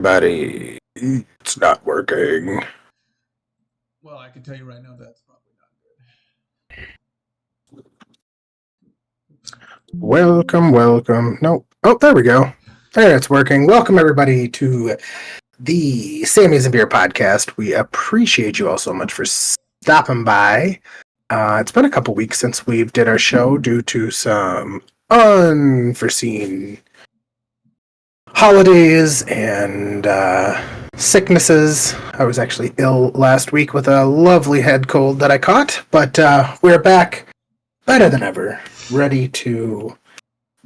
Buddy, it's not working. Well, I can tell you right now that's probably not good. Welcome. No. Oh, there we go. There, it's working. Welcome, everybody, to the Sammy's and Beer podcast. We appreciate you all so much for stopping by. It's been a couple weeks since we've did our show due to some unforeseen holidays and sicknesses. I was actually ill last week with a lovely head cold that I caught, but we're back better than ever, ready to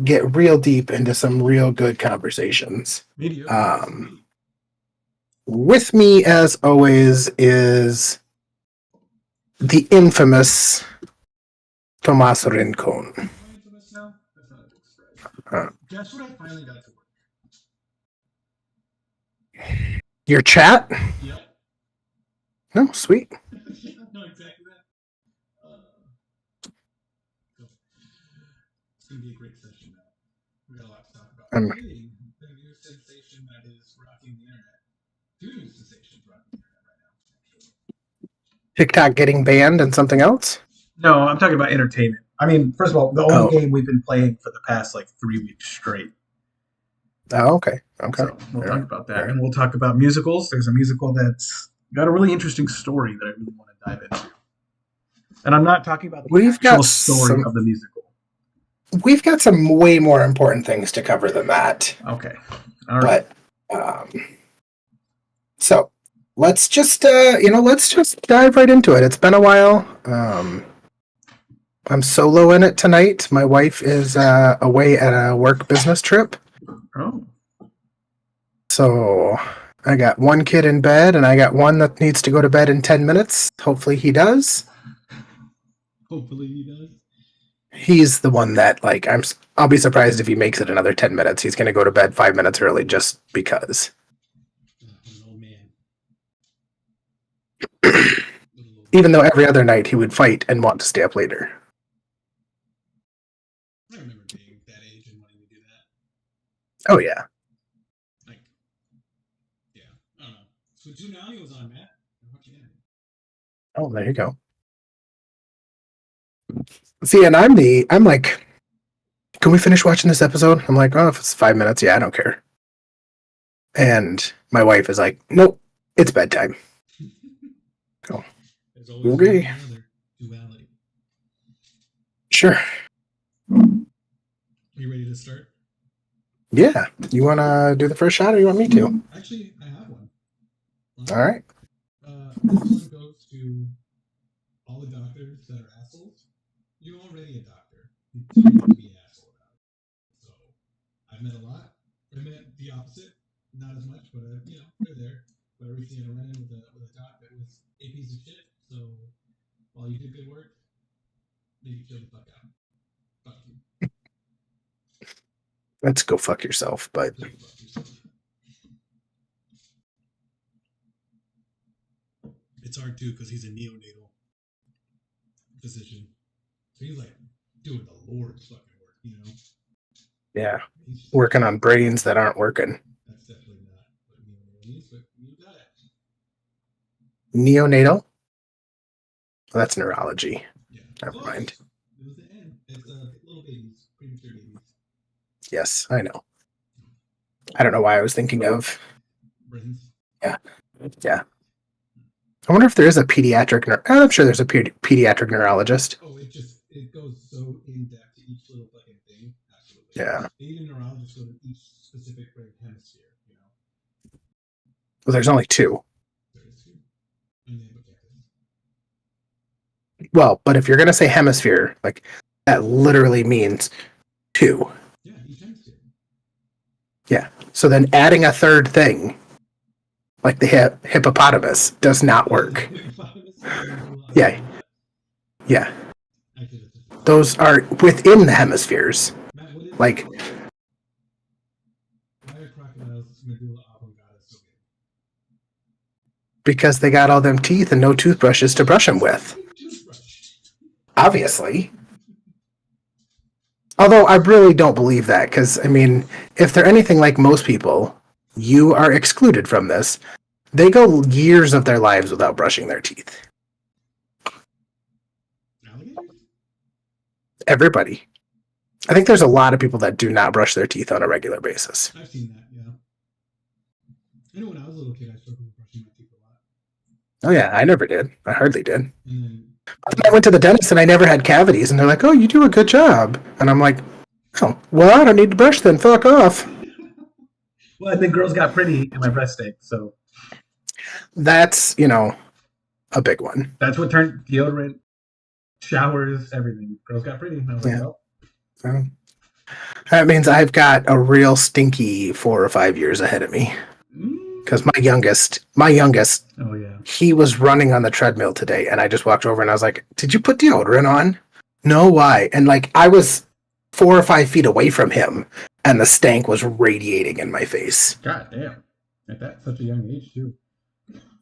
get real deep into some real good conversations. With me, as always, is the infamous Tomas Rincon. Guess what I finally got to work? Your chat? Yep. No, sweet. No, exactly that. It's going to be a great session now. We got a lot to talk about. The new sensation that is rocking the internet. Two new sensations rocking the internet right now, actually. TikTok getting banned and something else? No, I'm talking about entertainment. I mean, first of all, the only game we've been playing for the past 3 weeks straight. Oh, okay. So we'll talk about that. And we'll talk about musicals. There's a musical that's got a really interesting story that I really want to dive into. And I'm not talking about the actual story of the musical. We've got some way more important things to cover than that. Okay. All right. But, so let's just dive right into it. It's been a while. I'm solo in it tonight. My wife is away at a work business trip. Oh. So I got one kid in bed, and I got one that needs to go to bed in 10 minutes. Hopefully he does. Hopefully he does. He's the one that, I'll be surprised if he makes it another 10 minutes. He's going to go to bed 5 minutes early just because. Oh, man. Even though every other night he would fight and want to stay up later. I remember being that age and wanting to do that. Oh, yeah. Yeah. I don't know. So Tsunami was on, Matt. Oh, there you go. See, and I'm like, can we finish watching this episode? I'm like, oh, if it's 5 minutes, yeah, I don't care. And my wife is like, nope, it's bedtime. Go. Okay. Duality. Sure. Are you ready to start? Yeah. You want to do the first shot, or you want me to? Actually, I have one. All right. This one goes to all the doctors that are assholes. You're already a doctor. You don't be an asshole about it. So, I've met a lot. I met the opposite. Not as much, but they're there. But recently I ran in with a doc that was a piece of shit. So, while you did good work, maybe chill the fuck out. Fuck you. Let's go fuck yourself, but... It's hard, too, because he's a neonatal physician. So he's doing the Lord's fucking work, Yeah. Working on brains that aren't working. That's definitely not what neonatal means, but you got it. Neonatal? Well, that's neurology. Yeah. Never mind. It was the end. It's little babies, premature babies. Yes, I know. I don't know why I was thinking of... Brains. Yeah. I wonder if there is a pediatric... I'm sure there's a pediatric neurologist. Oh, it goes so in-depth to each little fucking thing. Absolutely. Yeah. Even neurologists go to each specific brain hemisphere, Well, there's only two. There is two. And then Well, but if you're going to say hemisphere, that literally means two. Yeah, each hemisphere. Yeah. So then adding a third thing, like the hippopotamus, does not work. Yeah. Those are within the hemispheres. Matt, why are crocodiles medulla oblongata so big? Because they got all them teeth and no toothbrushes to brush them with. Obviously. Although I really don't believe that, because, if they're anything like most people, you are excluded from this. They go years of their lives without brushing their teeth. Alligators? Everybody. I think there's a lot of people that do not brush their teeth on a regular basis. I've seen that, yeah. I know when I was a little kid, I struggled with brushing my teeth a lot. Oh yeah, I never did. I hardly did. And then I went to the dentist and I never had cavities, and they're like, "Oh, you do a good job," and I'm like, "Oh, well, I don't need to brush then. Fuck off." Well, I think girls got pretty in my breast steak, so That's a big one. that's what turned deodorant, showers, everything. Girls got pretty. And I was like, Yeah. well, So, that means I've got a real stinky 4 or 5 years ahead of me. Because my youngest, oh yeah. he was running on the treadmill today, and I just walked over and I was like, "Did you put deodorant on?" "No, why?" And like I was 4 or 5 feet away from him, and the stank was radiating in my face. God damn. At that such a young age too.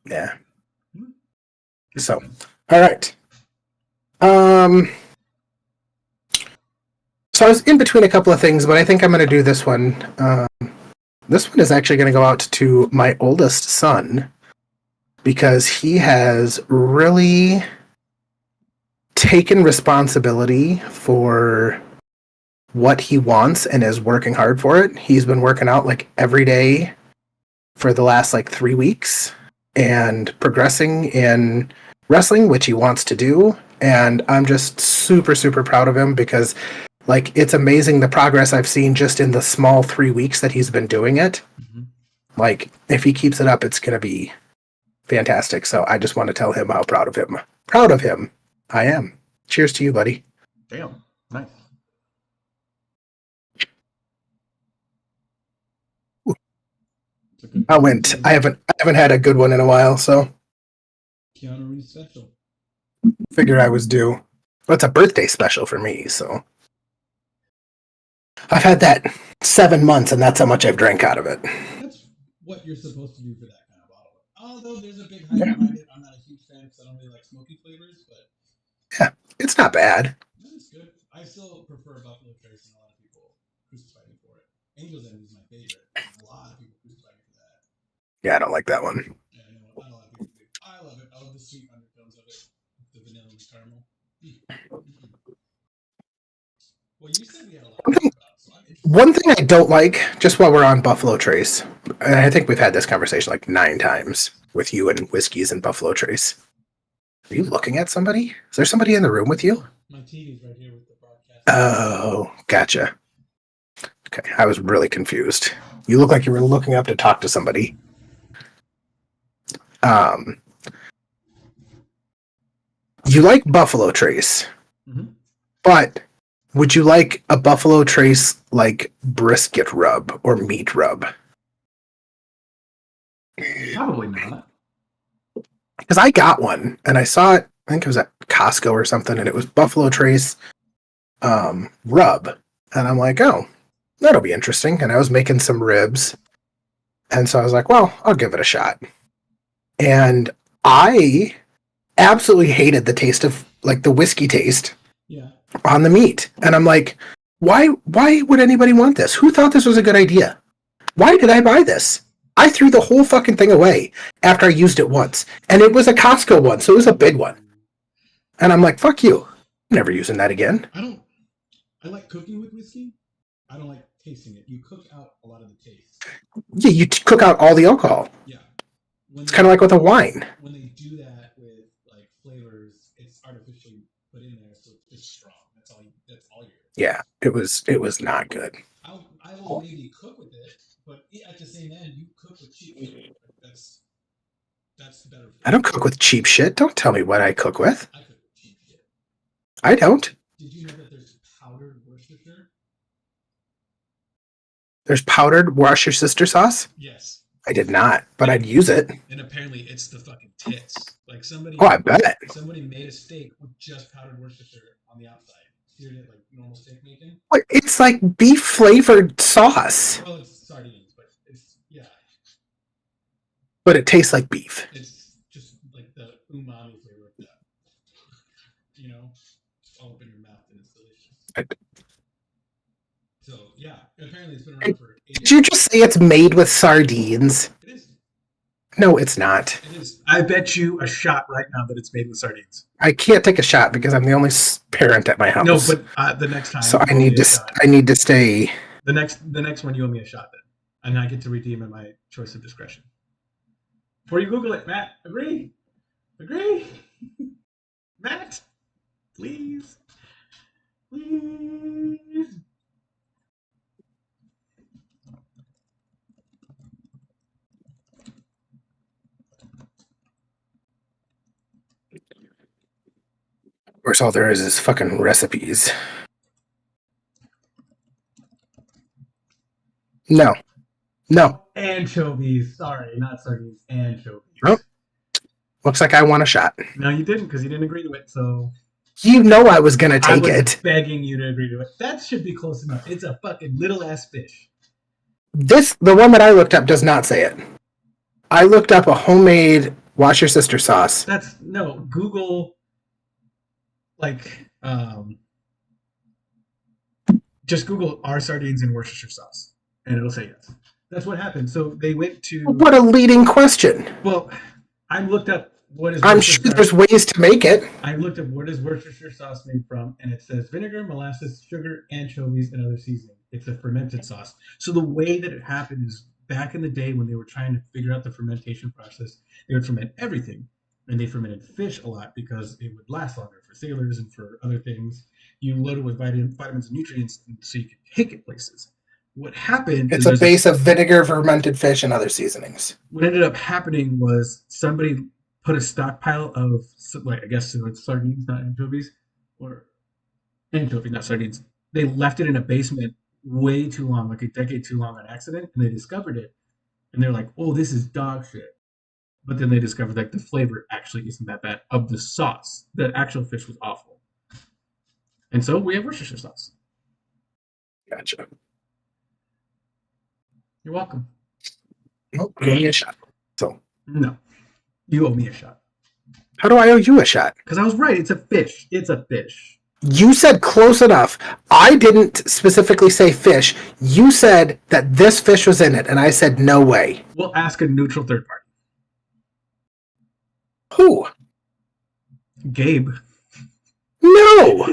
Yeah. So, all right. So I was in between a couple of things, but I think I'm going to do this one. This one is actually going to go out to my oldest son because he has really taken responsibility for what he wants and is working hard for it. He's been working out like every day for the last like 3 weeks and progressing in wrestling, which he wants to do. And I'm just super, super proud of him because like it's amazing the progress I've seen just in the small 3 weeks that he's been doing it. Mhm. Like if he keeps it up, it's going to be fantastic. So I just want to tell him how proud of him I am. Cheers to you, buddy. Damn. Nice. it's a good I haven't had a good one in a while, so Keanu Reeves special. figure I was due. Well, it's a birthday special for me, so I've had that 7 months, and that's how much I've drank out of it. That's what you're supposed to do for that kind of bottle. Although there's a big hype behind it, I'm not a huge fan because I don't really like smoky flavors, but It's not bad. it's good. I still prefer Buffalo Trace, and a lot of people crucify me for it. Angel's Envy is my favorite. A lot of people crucify me for that. Yeah, I don't like that one. Yeah, I know. Not a lot of people do. I love it. I love the sweet undertones of it, the vanilla and the caramel. Well, you said we had a lot to talk about, so I'm interested. One thing I don't like, just while we're on Buffalo Trace, and I think we've had this conversation like 9 times with you and whiskeys and Buffalo Trace. Are you looking at somebody? Is there somebody in the room with you? My TV's right here with the broadcast. Oh, gotcha. Okay, I was really confused. You look like you were looking up to talk to somebody. You like Buffalo Trace, Mhm. but would you like a Buffalo Trace like brisket rub or meat rub? Probably not. Because I got one and I saw it. I think it was at Costco or something, and it was Buffalo Trace rub, and I'm like, oh, that'll be interesting. And I was making some ribs, and so I was like, well, I'll give it a shot. And I absolutely hated the taste of like the whiskey taste Yeah. on the meat, and I'm like, why would anybody want this? Who thought this was a good idea? Why did I buy this? I threw the whole fucking thing away after I used it once, and it was a Costco one, so it was a big one. And I'm like, fuck you. I'm never using that again. I like cooking with whiskey. I don't like tasting it. You cook out a lot of the taste. Yeah, you cook out all the alcohol. Yeah. When It's kind of like with a wine. when they do that with like flavors, it's artificially put in there, so it's strong. That's all you're. Yeah, it was not good. I will maybe cook with it, but at the same end, you cook with cheap shit. Like, that's better. I don't cook with cheap shit. Don't tell me what I cook with. I cook with cheap shit. I don't. Did you know that there's powdered Worcestershire? There's powdered Worcestershire sauce. Yes. I did not, but I'd use it. And apparently, it's the fucking tits. Like somebody. Oh, I bet. Somebody made a steak with just powdered Worcestershire on the outside. Seared it like normal steak making. It's like beef flavored sauce, Well, it's sardines, but it's but it tastes like beef. it's just like the umami flavor of that. You know, all up in your mouth, and it's delicious. So yeah, apparently it's been around for 80 Did you just say it's made with sardines? It is. No, it's not. It is. I bet you a shot right now that it's made with sardines. I can't take a shot because I'm the only parent at my house. No, but the next time. so you I owe me need a to. shot. I need to stay. The next one you owe me a shot then, and I get to redeem at my choice of discretion. Before you Google it, Matt, agree, Matt, please. Of course, all there is fucking recipes. No. Anchovies. Sorry, not sardines. Anchovies. Oh. Looks like I want a shot. No, you didn't because you didn't agree to it. So You know I was gonna I take was it. begging you to agree to it. That should be close enough. It's a fucking little ass fish. The one that I looked up does not say it. I looked up a homemade wash your sister sauce. That's no Google. Just Google "are sardines in Worcestershire sauce" and it'll say yes. That's what happened. So they went to. What a leading question. Well, I looked up what is. I'm sure there's ways to make it. I looked up what is Worcestershire sauce made from, and it says vinegar, molasses, sugar, anchovies, and other seasoning. It's a fermented sauce. So the way that it happened is back in the day when they were trying to figure out the fermentation process, they would ferment everything. And they fermented fish a lot because it would last longer for sailors and for other things. You load it with vitamins and nutrients so you can take it places. What happened It's a base of vinegar, fermented fish, and other seasonings. What ended up happening was somebody put a stockpile of, I guess it's sardines, not anchovies, or anchovies, not sardines. They left it in a basement way too long, like a decade too long on accident, and they discovered it. And they're like, oh, this is dog shit. But then they discovered that the flavor actually isn't that bad of the sauce. The actual fish was awful. And so we have Worcestershire sauce. Gotcha. You're welcome. Nope, give me a shot. So No. You owe me a shot. how do I owe you a shot? Because I was right. It's a fish. It's a fish. You said close enough. I didn't specifically say fish. You said that this fish was in it, and I said no way. We'll ask a neutral third party. Who? Gabe. No.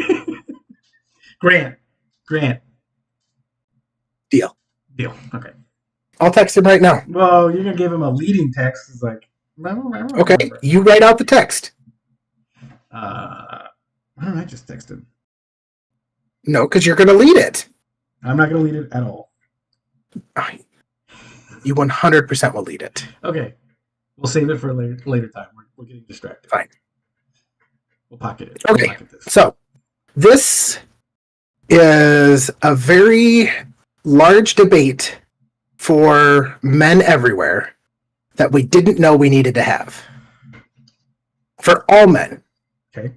Grant. Deal. Okay. I'll text him right now. Well, you're going to give him a leading text. It's like, Okay, you write out the text. Why don't I just text him? No, because you're going to lead it. I'm not going to lead it at all. You 100% will lead it. Okay. We'll save it for a later time. We're getting distracted. Fine. We'll pocket it. Okay. We'll pocket this. So, this is a very large debate for men everywhere that we didn't know we needed to have. For all men. Okay.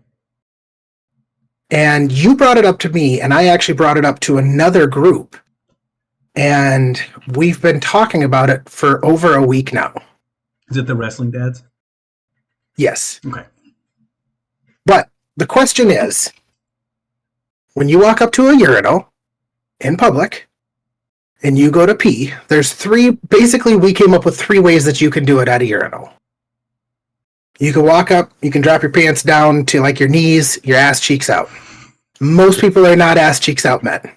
And you brought it up to me, and I actually brought it up to another group. And we've been talking about it for over a week now. Is it the wrestling dads? Yes. Okay. But the question is, when you walk up to a urinal in public and you go to pee, there's basically we came up with 3 ways that you can do it at a urinal. You can walk up, you can drop your pants down to like your knees, your ass cheeks out. Most people are not ass cheeks out men.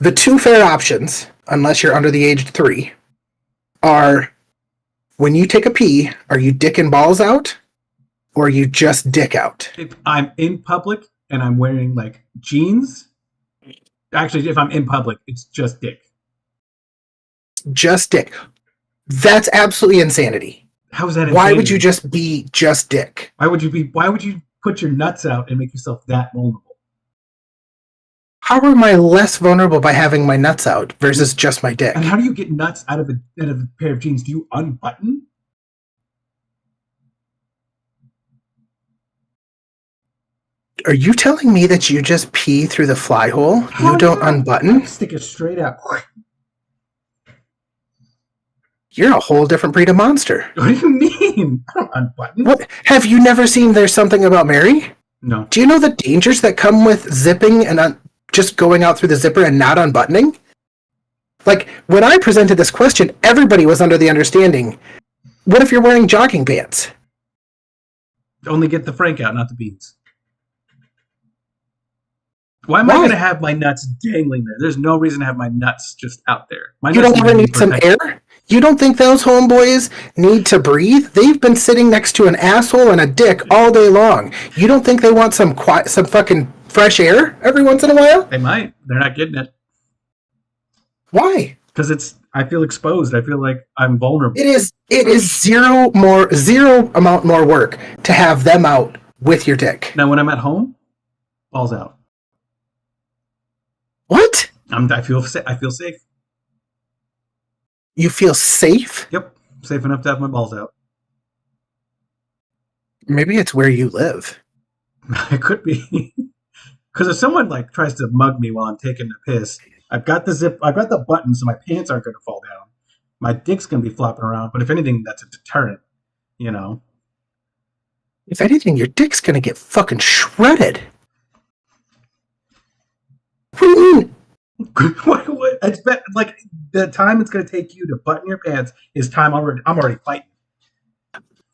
The 2 fair options, unless you're under the age of 3, are when you take a pee, are you dick and balls out or are you just dick out? If I'm in public and I'm wearing like jeans, actually, if I'm in public, it's just dick. Just dick. That's absolutely insanity. How is that insanity? Why would you just be just dick? Why would you put your nuts out and make yourself that vulnerable? How am I less vulnerable by having my nuts out versus just my dick? And how do you get nuts out of a pair of jeans? Do you unbutton? Are you telling me that you just pee through the fly hole? How You don't not? unbutton? Stick it straight out. You're a whole different breed of monster. What do you mean? I don't unbutton. What? Have you never seen There's Something About Mary? No. Do you know the dangers that come with zipping and just going out through the zipper and not unbuttoning? Like, when I presented this question, everybody was under the understanding, what if you're wearing jogging pants? Only get the Frank out, not the beans. Why am I going to have my nuts dangling there? There's no reason to have my nuts just out there. My You nuts don't ever be need some protected. air? You don't think those homeboys need to breathe? They've been sitting next to an asshole and a dick all day long. You don't think they want some fucking fresh air every once in a while? They might. They're not getting it. Why? Because I feel exposed. I feel like I'm vulnerable. It is zero amount more work to have them out with your dick. Now, when I'm at home, balls out. What? I feel safe. You feel safe? Yep, safe enough to have my balls out. Maybe it's where you live. It could be. Because if someone like tries to mug me while I'm taking a piss, I've got the button so my pants aren't going to fall down. My dick's going to be flopping around, but if anything, that's a deterrent, you know. If anything, your dick's gonna get fucking shredded. What do you mean? What? It's like the time it's going to take you to button your pants is time I'm already fighting.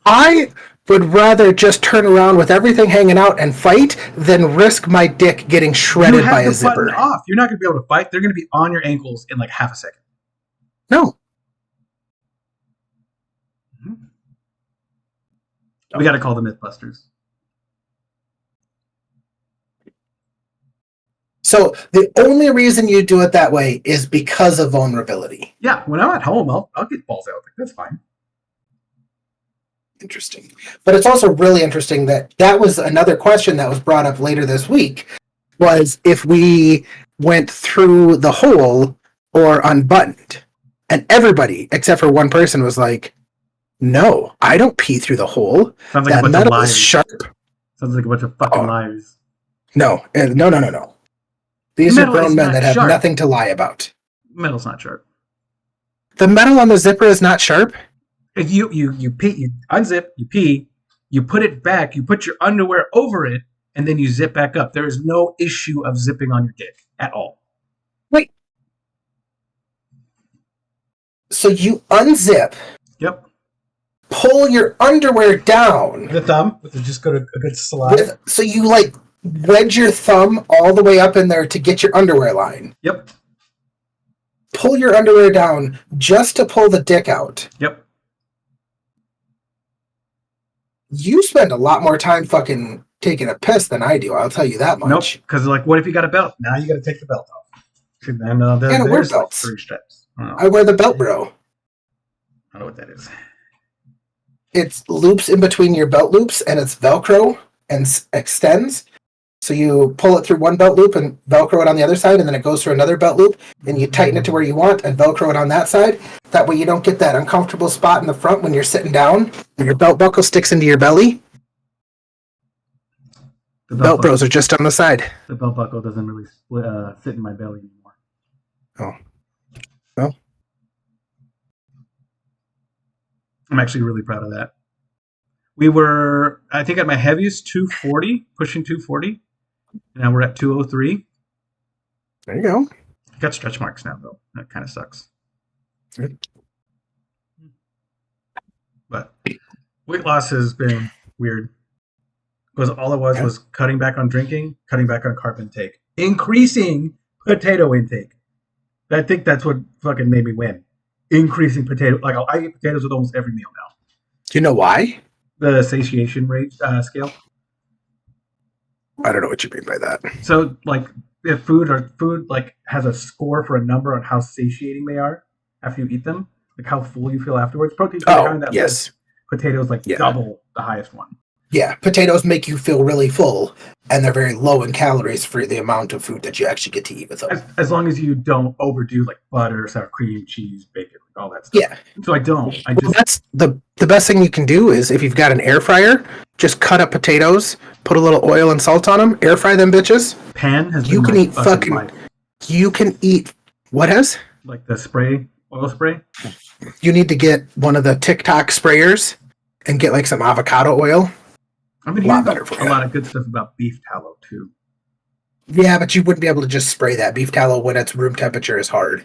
I would rather just turn around with everything hanging out and fight than risk my dick getting shredded by a zipper. Button off. You're not going to be able to fight. They're going to be on your ankles in like half a second. No. We got to call the Mythbusters. So the only reason you do it that way is because of vulnerability. Yeah, when I'm at home, I'll get balls out. Like, that's fine. Interesting. But it's also really interesting that was another question that was brought up later this week, was if we went through the hole or unbuttoned. And everybody, except for one person, was like, no, I don't pee through the hole. Sounds like that a bunch metal of liars. is sharp. Sounds like a bunch of fucking liars. No. These are Metal grown is men not that have sharp. nothing to lie about. Metal's not sharp. The metal on the zipper is not sharp? If you pee, you unzip, you pee, you put it back, you put your underwear over it, and then you zip back up. There is no issue of zipping on your dick at all. Wait. So you unzip, Yep. pull your underwear down. The thumb, just go to a good slide. So you like wedge your thumb all the way up in there to get your underwear line. Yep. Pull your underwear down just to pull the dick out. Yep. You spend a lot more time fucking taking a piss than I do, I'll tell you that much. Nope. Because like, what if you got a belt? Now you got to take the belt off. And I don't wear there's like belts. 3 steps. I wear the belt bro. I don't know what that is. It's loops in between your belt loops, and it's Velcro and extends. So you pull it through one belt loop and Velcro it on the other side, and then it goes through another belt loop, and you tighten it to where you want and Velcro it on that side. That way you don't get that uncomfortable spot in the front when you're sitting down and your belt buckle sticks into your belly. The Belt bros are just on the side. The belt buckle doesn't really fit in my belly anymore. Oh. Well. I'm actually really proud of that. We were, I think, at my heaviest 240, pushing 240. Now we're at 203. There you go. I got stretch marks now, though. That kind of sucks. Good. But weight loss has been weird. Because all it was cutting back on drinking, cutting back on carb intake, increasing potato intake. I think that's what fucking made me win. Increasing potato. Like, I eat potatoes with almost every meal now. Do you know why? The satiation rate scale. I don't know what you mean by that. So, like, if food like has a score for a number on how satiating they are after you eat them, like how full you feel afterwards. Protein's high on that list. Potatoes like double the highest one. Yeah, potatoes make you feel really full, and they're very low in calories for the amount of food that you actually get to eat with them. As long as you don't overdo like butter, sour cream, cheese, bacon, all that stuff. Yeah. So I don't. Well, that's the best thing you can do is if you've got an air fryer, just cut up potatoes, put a little oil and salt on them, air fry them bitches. Pan has you been can eat fucking life. You can eat what has? Like the spray, oil spray? You need to get one of the TikTok sprayers and get like some avocado oil. I've been hearing a lot of good stuff about beef tallow too. Yeah, but you wouldn't be able to just spray that. Beef tallow when it's room temperature is hard.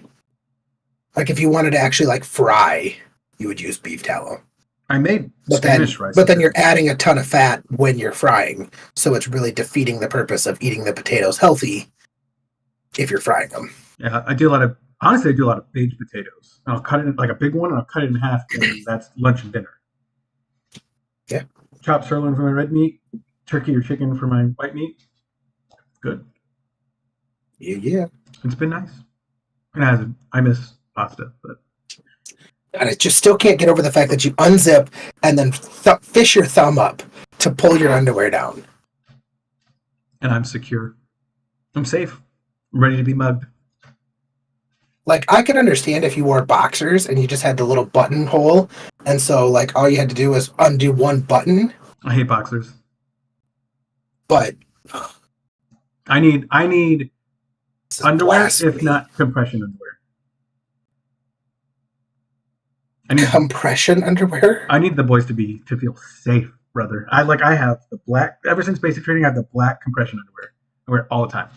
Like if you wanted to actually like fry, you would use beef tallow. I made But then, Spanish rice. but then you're adding a ton of fat when you're frying, so it's really defeating the purpose of eating the potatoes healthy if you're frying them. Yeah, I do a lot of honestly. I do a lot of baked potatoes. And I'll cut it in, like a big one, and I'll cut it in half. And that's lunch and dinner. Yeah. Chopped sirloin for my red meat, turkey or chicken for my white meat. Good. Yeah. It's been nice. And I miss pasta, but And I just still can't get over the fact that you unzip and then fish your thumb up to pull your underwear down. and I'm secure. I'm safe. I'm ready to be mugged. Like, I could understand if you wore boxers and you just had the little buttonhole, and so, like, all you had to do was undo one button, I hate boxers. but I need this is underwear, blasphemy. if not compression underwear. I need Compression underwear? I need the boys to feel safe, brother. I have the black ever since basic training. I have the black compression underwear. I wear it all the time.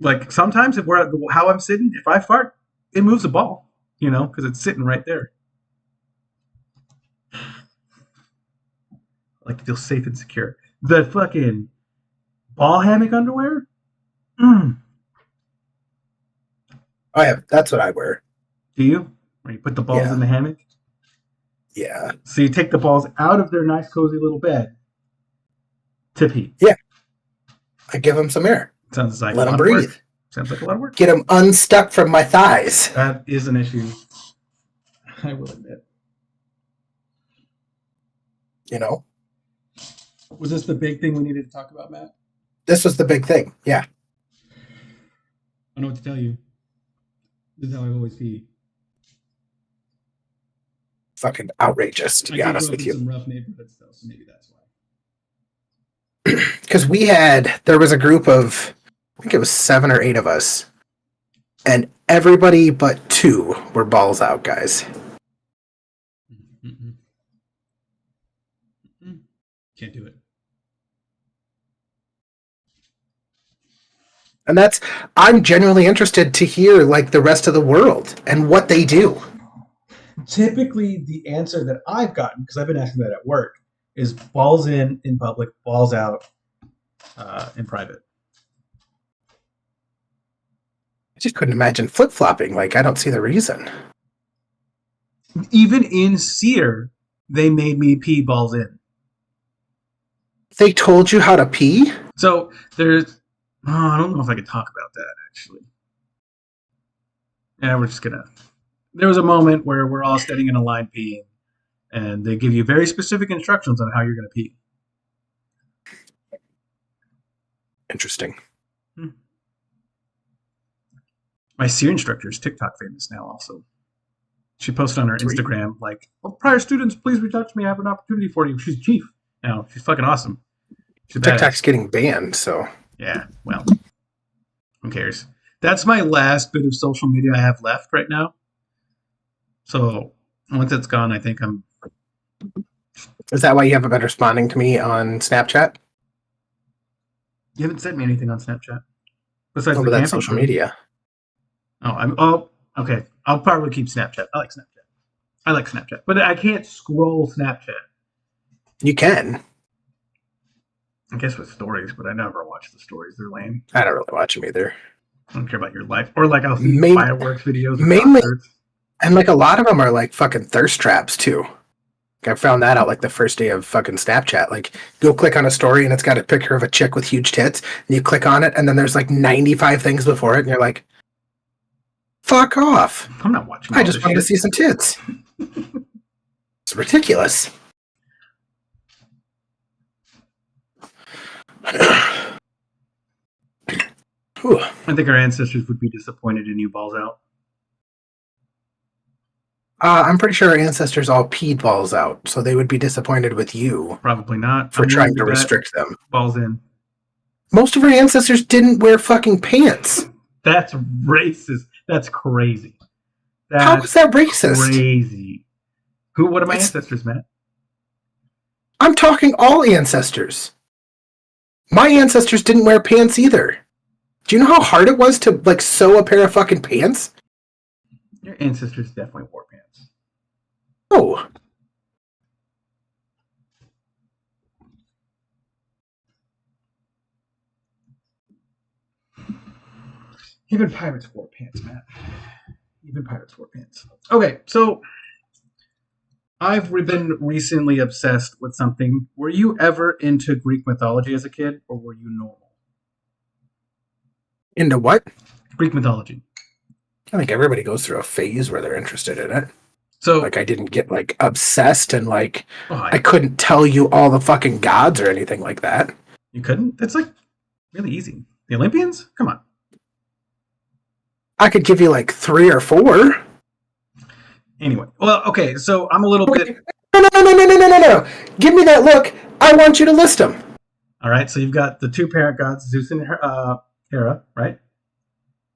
Like sometimes if we're how I'm sitting, if I fart, it moves the ball, because it's sitting right there. I like to feel safe and secure. The fucking ball hammock underwear. That's what I wear. Do you? Where you put the balls Yeah. in the hammock? Yeah. So you take the balls out of their nice cozy little bed to pee. I give them some air. Sounds like Let a them lot of work. breathe. Sounds like a lot of work. Get them unstuck from my thighs. That is an issue. I will admit. Was this the big thing we needed to talk about, Matt? This was the big thing. Yeah. I know what to tell you. This is how I've always peed. Fucking outrageous, to be I honest grew up with in you. some rough neighborhoods, though, so maybe that's why. Because there was a group of, I think it was 7 or 8 of us, and everybody but 2 were balls out guys. Mm-mm. Mm-mm. Can't do it. And I'm genuinely interested to hear like the rest of the world and what they do. Typically, the answer that I've gotten, because I've been asking that at work, is balls in public, balls out in private. I just couldn't imagine flip-flopping. Like, I don't see the reason. Even in Sear, they made me pee balls in. They told you how to pee? So there's, I don't know if I could talk about that actually. Yeah, we're just gonna. There was a moment where we're all standing in a line peeing, and they give you very specific instructions on how you're gonna pee. Interesting. My Sear instructor is TikTok famous now also. She posted on her Sweet. Instagram like, prior students, please reach out to me. I have an opportunity for you. She's chief now. She's fucking awesome. She's TikTok's badass. getting banned, so Yeah, well, who cares? That's my last bit of social media I have left right now. So once it's gone, I think I'm. is that why you haven't been responding to me on Snapchat? You haven't sent me anything on Snapchat besides Oh, the but that's camping social group. media. Oh, okay. I'll probably keep Snapchat. I like Snapchat, but I can't scroll Snapchat. You can. I guess with stories, but I never watch the stories. They're lame. I don't really watch them either. I don't care about your life. Or like I'll see Main- fireworks videos. Of mainly- concerts. And like a lot of them are like fucking thirst traps too. I found that out like the first day of fucking Snapchat. Like, go click on a story and it's got a picture of a chick with huge tits, and you click on it, and then there's like 95 things before it, and you're like, fuck off. I'm not watching. I all just this wanted to shit. see some tits. It's ridiculous. Whew. I think our ancestors would be disappointed in you, balls out. I'm pretty sure our ancestors all peed balls out, so they would be disappointed with you Probably not. for I'm trying willing to bet restrict them. balls in. Most of our ancestors didn't wear fucking pants. That's racist. That's crazy. How is that racist? Crazy. What are my It's- ancestors, Matt? I'm talking all ancestors. My ancestors didn't wear pants either. Do you know how hard it was to like sew a pair of fucking pants? Your ancestors definitely wore pants. Oh, Even pirates wore pants, Matt. Even pirates wore pants. Okay, so I've been recently obsessed with something. Were you ever into Greek mythology as a kid, or were you normal? into what? Greek mythology. I think everybody goes through a phase where they're interested in it. So, Like I didn't get like obsessed and like oh, I couldn't tell you all the fucking gods or anything like that. you couldn't? That's like really easy. The Olympians? Come on. I could give you like 3 or 4. Anyway, well, okay, so I'm a little bit. No. Give me that look. I want you to list them. All right, so you've got the two parent gods, Zeus and Hera, right?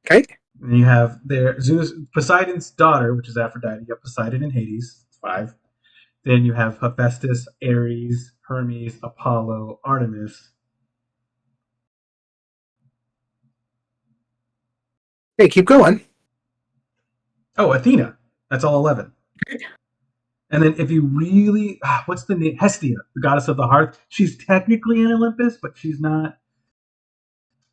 Okay. And you have their Zeus, Poseidon's daughter, which is Aphrodite. You have Poseidon and Hades, 5. Then you have Hephaestus, Ares, Hermes, Apollo, Artemis. Hey, keep going. Oh, Athena. That's all 11. And then if you really, what's the name? Hestia, the goddess of the hearth. She's technically in Olympus, but she's not.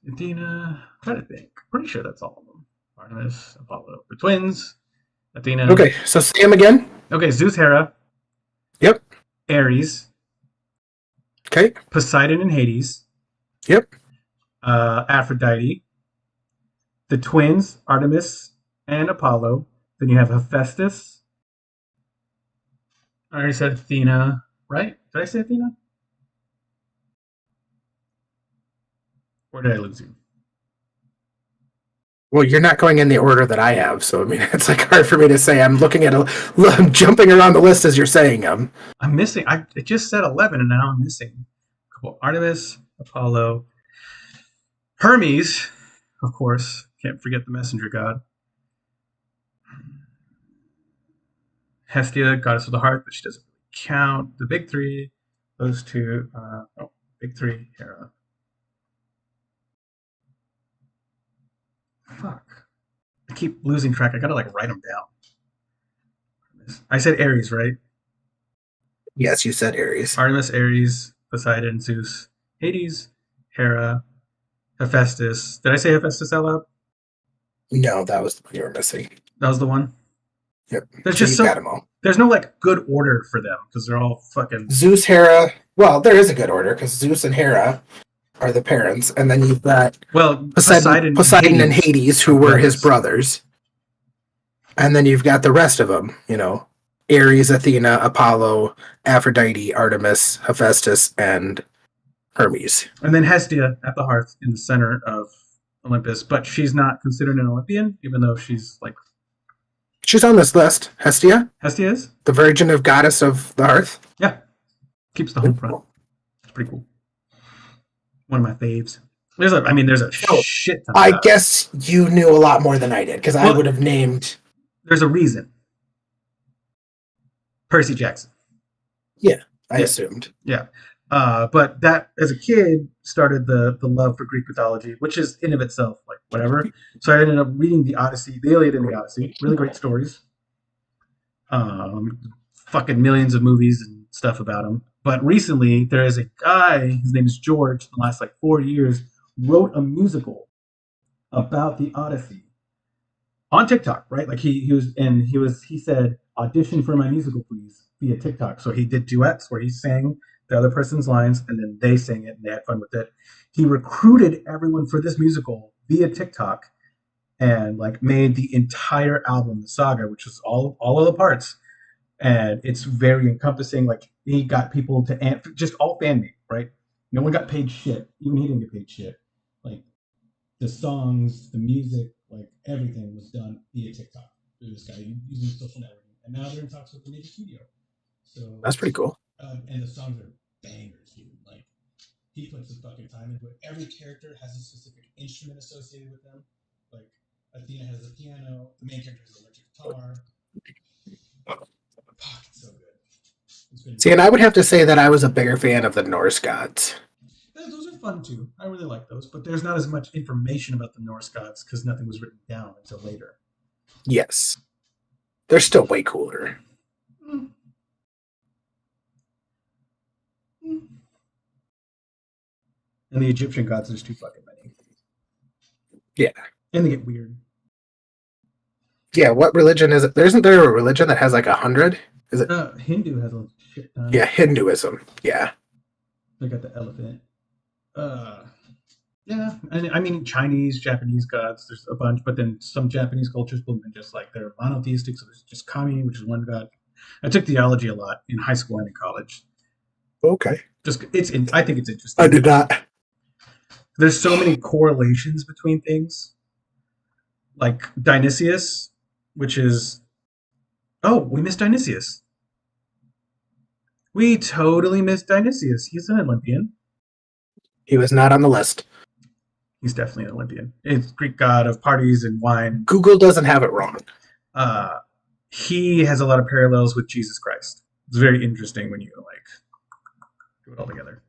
Athena, I'm trying to think. Pretty sure that's all of them. Artemis, Apollo, the twins, Athena. Okay, so say them again. Okay, Zeus, Hera. Yep. Ares. Okay. Poseidon and Hades. Yep. Aphrodite. The twins, Artemis and Apollo. Then you have Hephaestus. I already said Athena, right? Did I say Athena? Or did I lose you? Well, you're not going in the order that I have, so I mean, it's like hard for me to say. I'm looking at I'm jumping around the list as you're saying them. I'm missing. It just said 11, and now I'm missing. Cool. Artemis, Apollo, Hermes, of course. Can't forget the messenger god. Hestia, goddess of the hearth, but she doesn't count. The big three, those two. Big three, Hera. Fuck. I keep losing track. I gotta like write them down. I said Ares, right? Yes, you said Ares. Artemis, Ares, Poseidon, Zeus, Hades, Hera, Hephaestus. Did I say Hephaestus out loud? No, that was the one you were missing. That was the one. Yep. There's So just you got them all. there's no like good order for them because they're all fucking. Zeus, Hera. Well, there is a good order because Zeus and Hera are the parents, and then you've got Well, Poseidon and Hades, who were his brothers, and then you've got the rest of them. You know, Ares, Athena, Apollo, Aphrodite, Artemis, Hephaestus, and Hermes. And then Hestia at the hearth in the center of Olympus, but she's not considered an Olympian, even though she's like. She's on this list. Hestia, Hestia is? the virgin of goddess of the hearth. Yeah. Keeps the home front. It's pretty cool. One of my faves. There's a shit ton. I guess you knew a lot more than I did because I would have named. There's a reason. Percy Jackson. Yeah, I assumed. Yeah. But that, as a kid, started the love for Greek mythology, which is in of itself like whatever. So I ended up reading the Odyssey, the Iliad and the Odyssey. Really great stories. Fucking millions of movies and stuff about them. But recently, there is a guy. His name is George. In the last like 4 years, wrote a musical about the Odyssey on TikTok. Right? Like he said, audition for my musical, please, via TikTok. So he did duets where he sang the other person's lines and then they sang it and they had fun with it. He recruited everyone for this musical via TikTok and like made the entire album, the saga, which was all of the parts. And it's very encompassing. Like he got people to just all fan made, right? No one got paid shit. Even he didn't get paid shit. Like the songs, the music, like everything was done via TikTok through this guy using social networking. And now they're in talks with the major studio. So That's pretty cool. And the songs are bangers, dude. Like he puts the fucking time into it. Every character has a specific instrument associated with them. Like Athena has the piano. The main character has the electric guitar. Fuck, it's so good. It's been See, and I would have to say that I was a bigger fan of the Norse gods. Those are fun too. I really like those, but there's not as much information about the Norse gods because nothing was written down until later. Yes. They're still way cooler. Mm. Mm. And the Egyptian gods, there's too fucking many. Yeah. And they get weird. Yeah, what religion is it? Isn't there a religion that has like 100? Is it? Hindu has a shit ton. Yeah, Hinduism. Yeah. They got the elephant. Yeah, and I mean Chinese, Japanese gods. There's a bunch, but then some Japanese cultures believe in just like they're monotheistic. So there's just Kami, which is one god. I took theology a lot in high school and in college. Okay. I think it's interesting. I did not. There's so many correlations between things, like Dionysius, which is we missed Dionysius. We totally missed Dionysius. He's an Olympian. He was not on the list. He's definitely an Olympian. He's Greek god of parties and wine. Google doesn't have it wrong. He has a lot of parallels with Jesus Christ. It's very interesting when you like do it all together.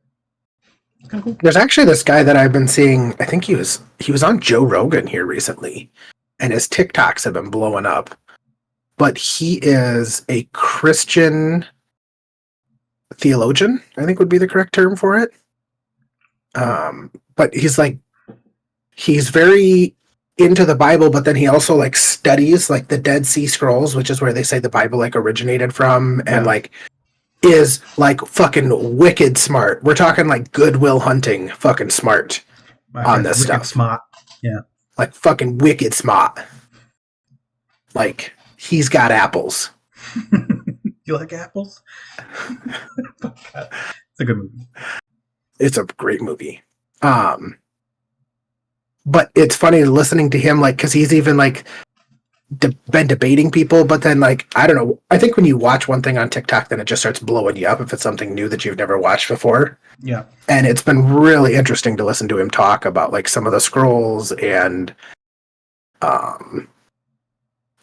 It's kind of cool. There's actually this guy that I've been seeing. I think he was on Joe Rogan here recently, and his TikToks have been blowing up. But he is a Christian theologian, I think would be the correct term for it. But he's very into the Bible, but then he also like studies like the Dead Sea Scrolls, which is where they say the Bible like originated from, and like is like fucking wicked smart. We're talking like Goodwill Hunting fucking smart on this stuff. Smart. Yeah. Like fucking wicked smart. Like he's got apples. You like apples? It's a good movie. It's a great movie. But it's funny listening to him, like, because he's even like been debating people, but then like I don't know. I think when you watch one thing on TikTok, then it just starts blowing you up if it's something new that you've never watched before. Yeah, and it's been really interesting to listen to him talk about like some of the scrolls and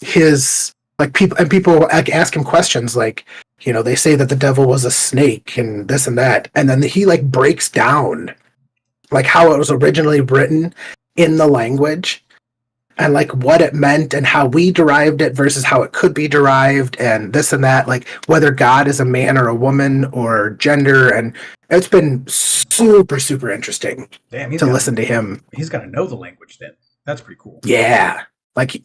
his like people like ask him questions like, you know, they say that the devil was a snake and this and that, and then he like breaks down like how it was originally written in the language and like what it meant and how we derived it versus how it could be derived and this and that, like whether God is a man or a woman or gender. And it's been super, super interesting to listen to him. He's got to know the language then. That's pretty cool. Yeah. Like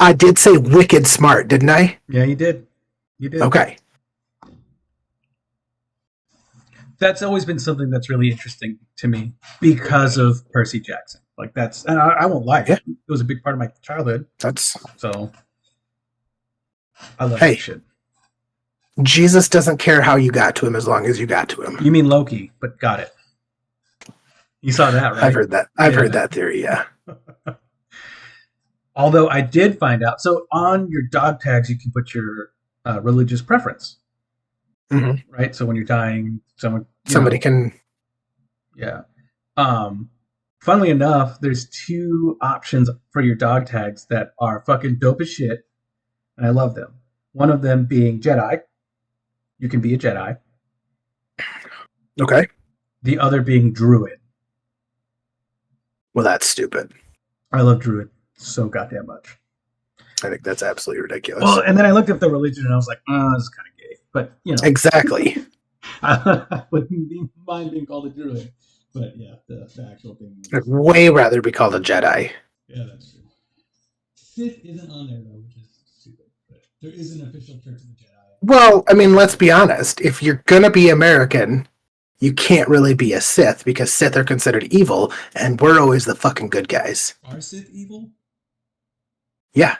I did say wicked smart, didn't I? Yeah, you did. You did. Okay. That's always been something that's really interesting to me because of Percy Jackson. Like that's, and I won't lie, it was a big part of my childhood. So I love that shit. Jesus doesn't care how you got to him as long as you got to him. You mean Loki, but got it. You saw that, right? I've heard that. I've heard that theory, yeah. Although I did find out, so on your dog tags, you can put your religious preference. Mm-hmm. Right? So when you're dying, somebody can. Yeah. Funnily enough, there's two options for your dog tags that are fucking dope as shit, and I love them. One of them being Jedi. You can be a Jedi. Okay. The other being Druid. Well, that's stupid. I love Druid so goddamn much. I think that's absolutely ridiculous. Well, and then I looked up the religion and I was like, this is kind of gay. But, you know. Exactly. I wouldn't mind being called a Druid. But yeah, the actual thing. I'd way rather be called a Jedi. Yeah, that's true. Sith isn't on there though, which is stupid. But there is an official Church of the Jedi. Well, I mean, let's be honest. If you're gonna be American, you can't really be a Sith because Sith are considered evil, and we're always the fucking good guys. Are Sith evil? Yeah.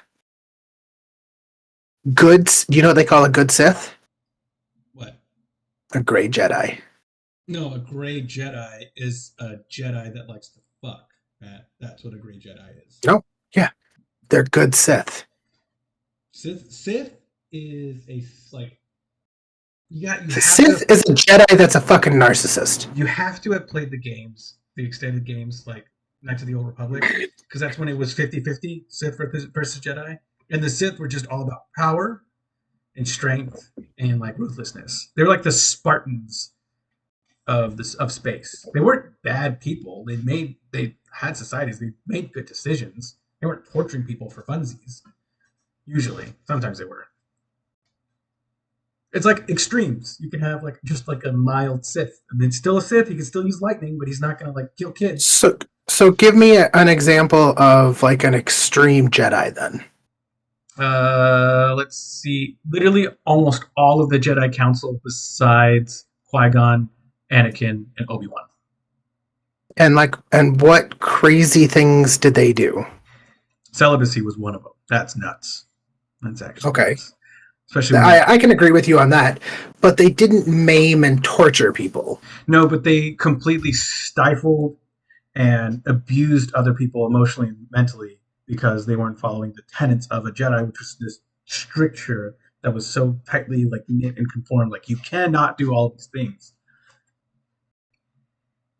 Goods. Do you know what they call a good Sith? What? A gray Jedi. No, a gray Jedi is a Jedi that likes to fuck. That's what a gray Jedi is. No, yeah, they're good Sith. Sith is a like. Sith is a Jedi that's a fucking narcissist. You have to have played the games, the extended games, like Knights of the Old Republic, because that's when it was 50-50 Sith versus Jedi, and the Sith were just all about power and strength and like ruthlessness. They were like the Spartans of space. They weren't bad people. They had societies. They made good decisions. They weren't torturing people for funsies. Usually, sometimes they were. It's like extremes. You can have like just like a mild Sith, and then still a Sith. He can still use lightning, but he's not gonna like kill kids. So give me an example of like an extreme Jedi then. Let's see. Literally, almost all of the Jedi Council, besides Qui-Gon, Anakin, and Obi-Wan. And what crazy things did they do? Celibacy was one of them. That's nuts. That's actually Okay. nuts. Especially when I can agree with you on that, but they didn't maim and torture people. no, but they completely stifled and abused other people emotionally and mentally because they weren't following the tenets of a Jedi, which was this stricture that was so tightly like knit and conformed. Like you cannot do all of these things.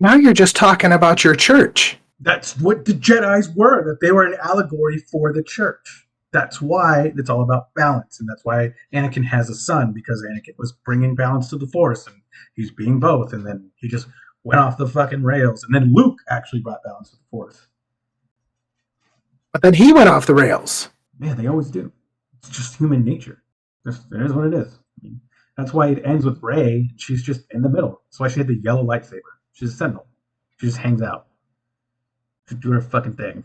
Now you're just talking about your church. That's what the Jedis were. That they were an allegory for the church. That's why it's all about balance, and that's why Anakin has a son, because Anakin was bringing balance to the Force, and he's being both, and then he just went off the fucking rails, and then Luke actually brought balance to the Force. But then he went off the rails. Man, they always do. It's just human nature. It is what it is. I mean, that's why it ends with Rey, and she's just in the middle. That's why she had the yellow lightsaber. She's a Sentinel. She just hangs out. She do her fucking thing.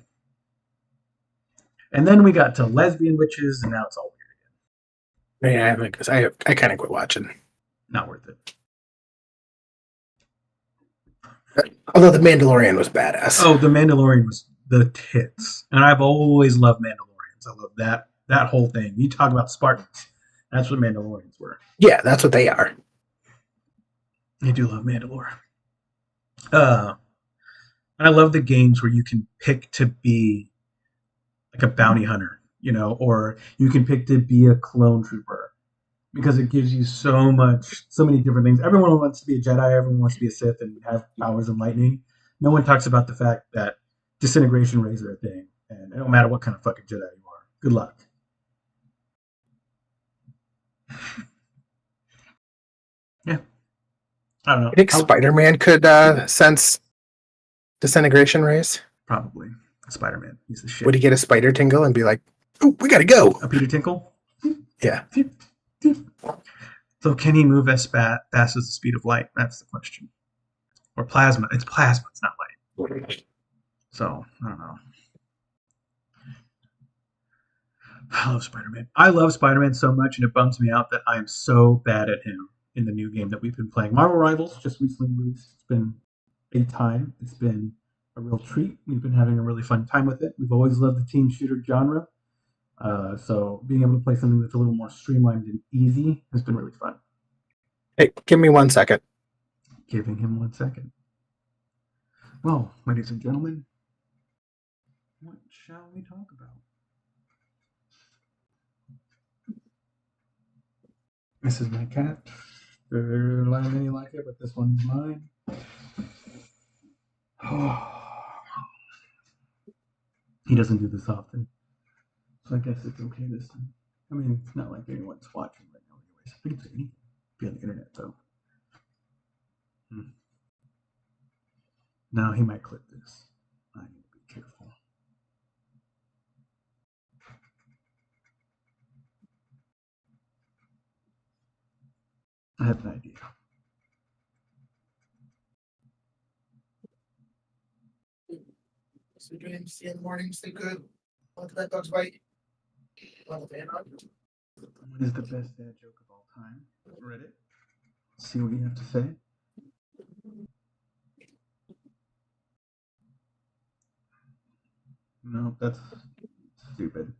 And then we got to lesbian witches, and now it's all weird again. Yeah, I kind of quit watching. Not worth it. Although The Mandalorian was badass. Oh, The Mandalorian was the tits. And I've always loved Mandalorians. I love that whole thing. You talk about Spartans. That's what Mandalorians were. Yeah, that's what they are. I do love Mandalore. And I love the games where you can pick to be like a bounty hunter, or you can pick to be a clone trooper because it gives you so many different things. Everyone wants to be a Jedi, everyone wants to be a Sith and have powers and lightning. No one talks about the fact that disintegration rays are a thing, and it don't matter what kind of fucking Jedi you are. Good luck. Yeah. I don't know. I think Spider-Man could sense disintegration rays. Probably. Spider-Man. He's the shit. Would he get a spider tingle and be like, "Oh, we gotta go"? A Peter Tinkle? Yeah. So can he move as fast as the speed of light? That's the question. Or plasma. It's plasma. It's not light. So, I don't know. I love Spider-Man. I love Spider-Man so much, and it bums me out that I am so bad at him in the new game that we've been playing. Marvel Rivals just recently released. It's been a time. It's been a real treat. We've been having a really fun time with it. We've always loved the team shooter genre. So being able to play something that's a little more streamlined and easy has been really fun. Hey, give me 1 second. Giving him 1 second. Well, ladies and gentlemen, what shall we talk about? This is my cat. Many like it, but this one's mine. He doesn't do this often, so I guess it's okay this time. I mean, it's not like anyone's watching right now anyways. We can say anything. Be on the internet, though. Now he might clip this. I need to be careful. I have an idea. Sweet dreams in the morning, sleep good. Want the bed bugs bite? Want the fan on? What is the best dad joke of all time? Reddit. See what you have to say. No, that's stupid.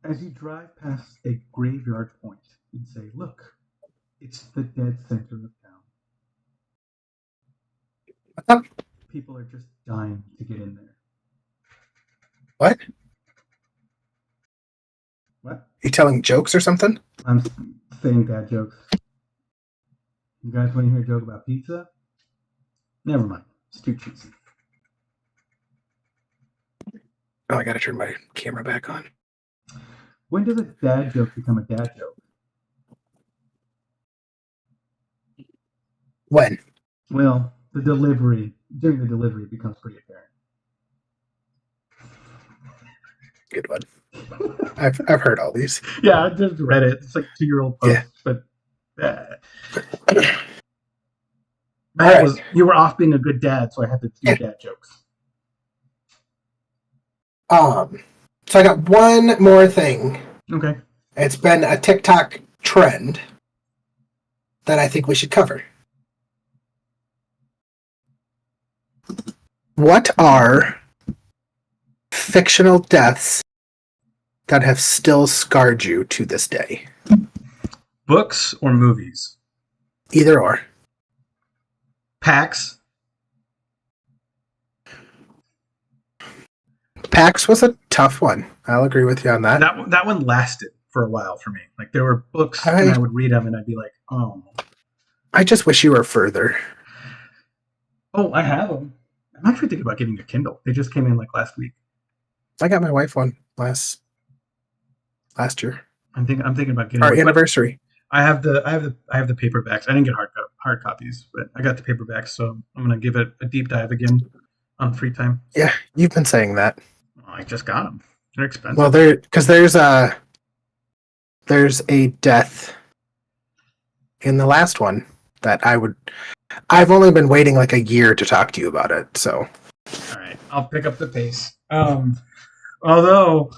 As you drive past a graveyard point and say, "Look, it's the dead center of town." What's up? People are just dying to get in there. What? What? You telling jokes or something? I'm saying dad jokes. You guys want to hear a joke about pizza? Never mind. It's too cheesy. Oh, I gotta turn my camera back on. When does a dad joke become a dad joke? When? Well, during the delivery becomes pretty apparent. Good one. I've heard all these. Yeah, I just read it. It's like 2-year-old post, Yeah. but All right. you were off being a good dad, so I had to do Yeah. dad jokes. So I got one more thing. Okay. It's been a TikTok trend that I think we should cover. What are fictional deaths that have still scarred you to this day? Books or movies? Either or. Pax. Pax was a tough one. I'll agree with you on that. That one lasted for a while for me. Like there were books and I would read them and I'd be like, oh. I just wish you were further. Oh, I have them. I'm actually thinking about getting a Kindle. They just came in like last week. I got my wife one last year. I'm thinking about getting our one. Anniversary. I have the paperbacks. I didn't get hard copies, but I got the paperbacks, so I'm gonna give it a deep dive again on free time. Yeah, you've been saying that. Oh, I just got them. They're expensive. Well, there's a death in the last one that I've only been waiting like a year to talk to you about it. So, all right, I'll pick up the pace. Although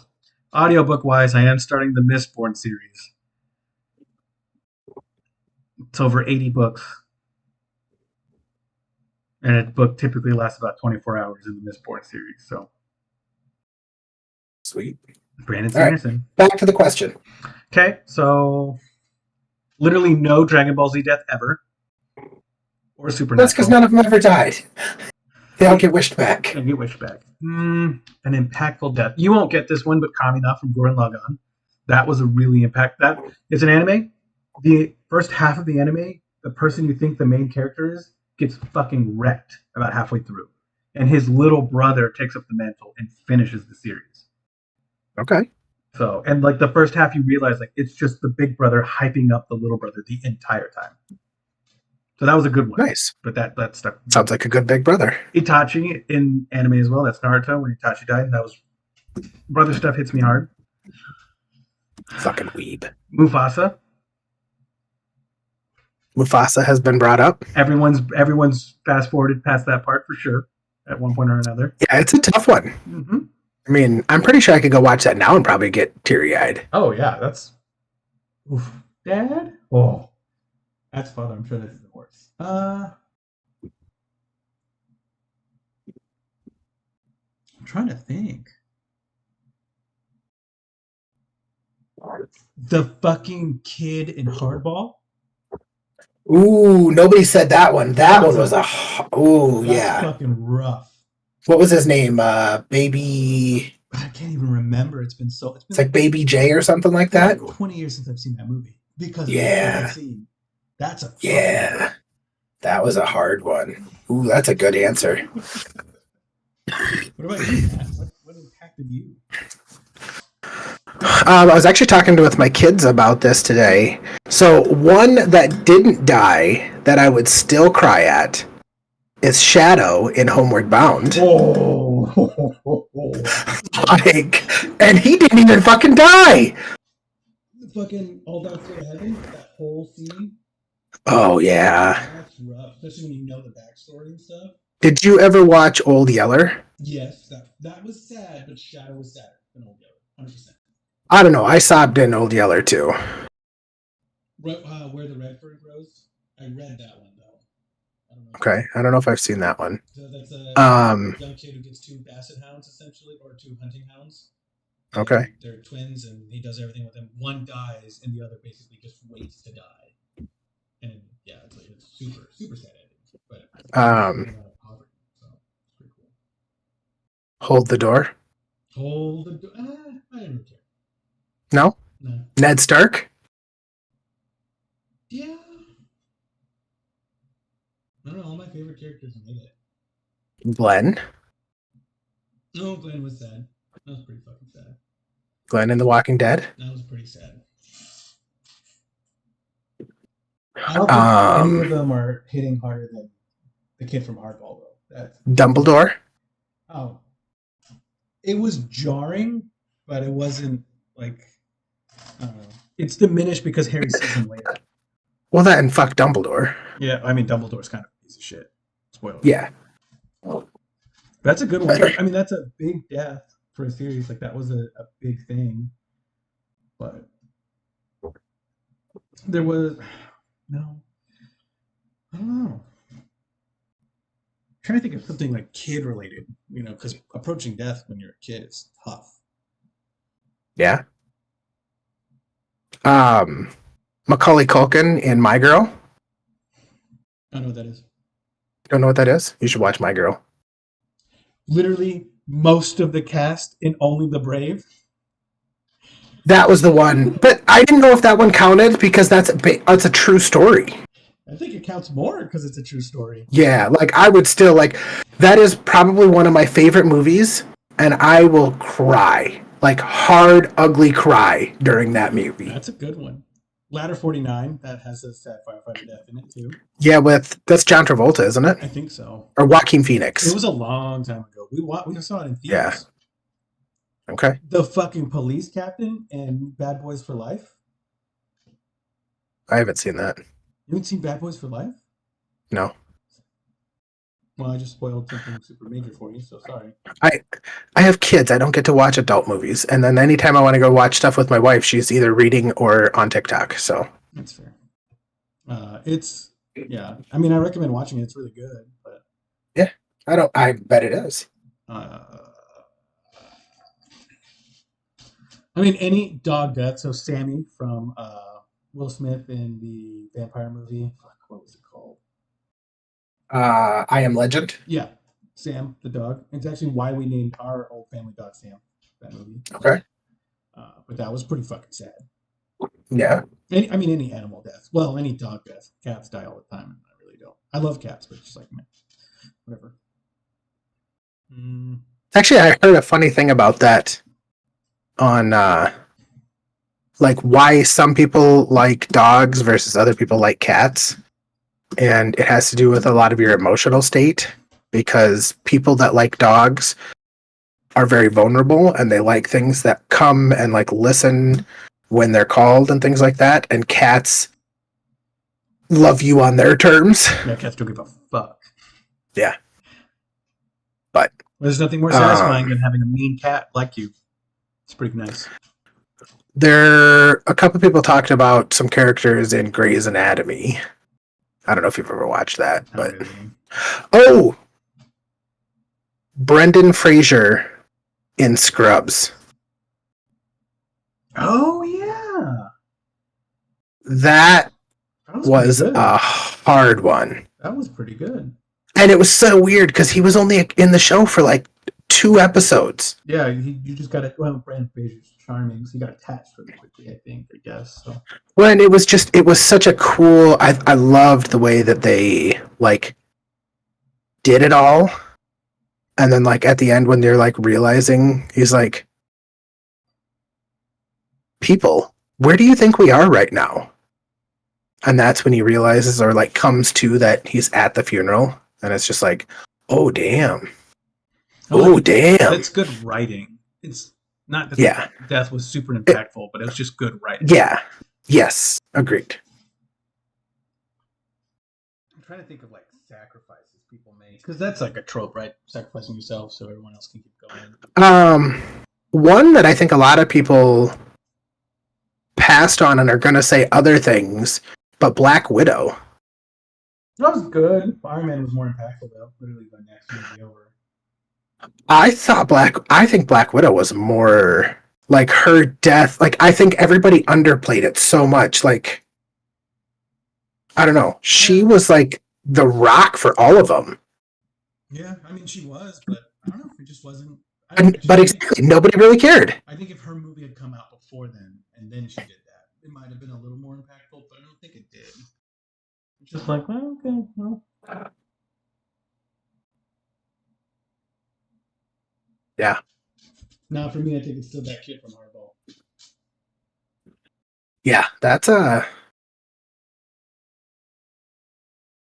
audiobook wise, I am starting the Mistborn series. It's over 80 books. And a book typically lasts about 24 hours in the Mistborn series. So sweet. Brandon Sanderson. Right, back to the question. Okay, so literally no Dragon Ball Z death ever. Or Supernatural. That's because none of them ever died. They all get wished back. They get wished back. An impactful death. You won't get this one, but Kamina from Gurren Lagann. That was a really it's an anime. The first half of the anime, the person you think the main character is gets fucking wrecked about halfway through. And his little brother takes up the mantle and finishes the series. Okay. So, and like the first half, you realize like it's just the big brother hyping up the little brother the entire time. So that was a good one. Nice. But that stuck. Sounds like a good big brother. Itachi in anime as well. That's Naruto when Itachi died. And that was brother stuff hits me hard. Fucking weeb. Mufasa. Mufasa has been brought up. Everyone's fast forwarded past that part for sure at one point or another. Yeah, it's a tough one. Mm-hmm. I mean, I'm pretty sure I could go watch that now and probably get teary-eyed. Oh yeah, that's oof. Dad. Oh, that's father. I'm sure that's the worst. I'm trying to think. The fucking kid in Hardball. Ooh, nobody said that one. That one was that's fucking rough. What was his name? Baby. I can't even remember. It's like Baby J or something like that. Like 20 years since I've seen that movie. Because yeah, that's a that was a hard one. Ooh, that's a good answer. What about you, Matt? What impacted you? I was actually talking with my kids about this today. So one that didn't die that I would still cry at is Shadow in Homeward Bound. Oh. And he didn't even fucking die. The fucking All Dogs Go to Heaven, that whole scene. Oh yeah. That's rough, especially when you know the backstory and stuff. Did you ever watch Old Yeller? Yes, that was sad, but Shadow was sadder than Old Yeller, 100%. I don't know. I sobbed in Old Yeller too. Where the Red Fern Grows? I read that one though. I don't know. Okay, I don't know if I've seen that one. So that's a young kid who gets 2 basset hounds essentially, or 2 hunting hounds. Okay. They're twins, and he does everything with them. One dies, and the other basically just waits to die. And yeah, it's super super sad ending. But poverty, so it's pretty cool. Hold the Door. Hold the door. I didn't really care. No. Ned Stark. Yeah. I don't know. All my favorite characters made it. Glenn. No, Glenn was sad. That was pretty fucking sad. Glenn in The Walking Dead. That was pretty sad. I don't think any of them are hitting harder than the kid from Hardball, though. Dumbledore. Oh, it was jarring, but it wasn't like I don't know. It's diminished because Harry sees him later. Well, that and fuck Dumbledore. Yeah, I mean Dumbledore's kind of a piece of shit. Spoiler. Yeah. That's a good one. I mean, that's a big death for a series. Like that was a big thing. But there was no. I don't know. I'm trying to think of something like kid related, because approaching death when you're a kid is tough. Yeah. Macaulay Culkin in My Girl. I don't know what that is. Don't know what that is? You should watch My Girl. Literally most of the cast in Only the Brave. That was the one, but I didn't know if that one counted because that's a true story. I think it counts more because it's a true story. Yeah, like I would still like that is probably one of my favorite movies, and I will cry, like hard, ugly cry during that movie. That's a good one. Ladder 49, that has a sad firefighter death in it too. Yeah, that's John Travolta, isn't it? I think so. Or Joaquin Phoenix. It was a long time ago. We saw it in theaters. Yeah. Okay. The fucking police captain in Bad Boys for Life. I haven't seen that. You haven't seen Bad Boys for Life? No. Well, I just spoiled something super major for you, so sorry. I have kids. I don't get to watch adult movies. And then anytime I want to go watch stuff with my wife, she's either reading or on TikTok. So that's fair. Yeah. I mean, I recommend watching it. It's really good, but yeah, I bet it is. I mean, any dog death. So Sammy from Will Smith in the vampire movie. Fuck, what was it called? I Am Legend. Yeah, Sam the dog. It's actually why we named our old family dog Sam. That movie. Okay. But that was pretty fucking sad. Yeah. Any animal death. Well, any dog death. Cats die all the time, and I really don't. I love cats, but just like man, whatever. Actually, I heard a funny thing about that on like why some people like dogs versus other people like cats. And it has to do with a lot of your emotional state, because people that like dogs are very vulnerable and they like things that come and like listen when they're called and things like that. And cats love you on their terms. Yeah, cats don't give a fuck. Yeah. But there's nothing more satisfying than having a mean cat like you. It's pretty nice. A couple people talked about some characters in Grey's Anatomy. I don't know if you've ever watched that, but oh, Brendan Fraser in Scrubs. Oh yeah, that was a hard one. That was pretty good, and it was so weird because he was only in the show for like 2 episodes. Yeah, you just got to. Well, Brendan Fraser's charming, so he got attached really quickly. I guess. So. Well, and it was such a cool. I loved the way that they like did it all, and then like at the end when they're like realizing, he's like, "People, where do you think we are right now?" And that's when he realizes, or like comes to that he's at the funeral, and it's just like, "Oh damn." Oh damn! That's good writing. It's not that death was super impactful, but it was just good writing. Yeah. Yes. Agreed. I'm trying to think of like sacrifices people make, because that's like a trope, right? Sacrificing yourself so everyone else can keep going. One that I think a lot of people passed on and are going to say other things, but Black Widow. That was good. Iron Man was more impactful though. Literally the next movie over. I think Black Widow was more like her death. Like, I think everybody underplayed it so much. Like, I don't know. She was like the rock for all of them. Yeah, I mean, she was, but I don't know. It just wasn't. But exactly, nobody really cared. I think if her movie had come out before then, and then she did that, it might have been a little more impactful, but I don't think it did. It's just like, well, okay, well. Yeah. Now, for me, I think it's still that kid from Hardball. Yeah,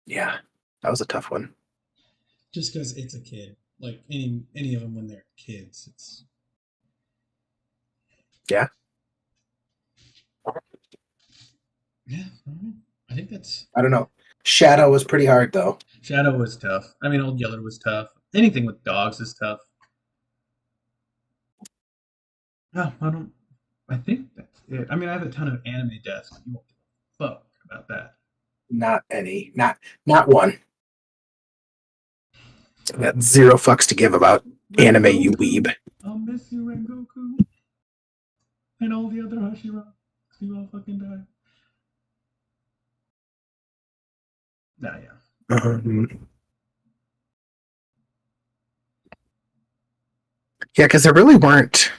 yeah, that was a tough one. Just because it's a kid. Like any of them when they're kids, it's Yeah. yeah. I think that's I don't know. Shadow was pretty hard though. Shadow was tough. I mean, Old Yeller was tough. Anything with dogs is tough. No, I don't. I think that's it. I mean, I have a ton of anime deaths, but you won't give a fuck about that. Not any. Not one. Got zero fucks to give about anime, you weeb. I'll miss you, Rengoku. And all the other Hashira. You all fucking die. Nah, yeah. Yeah, because there really weren't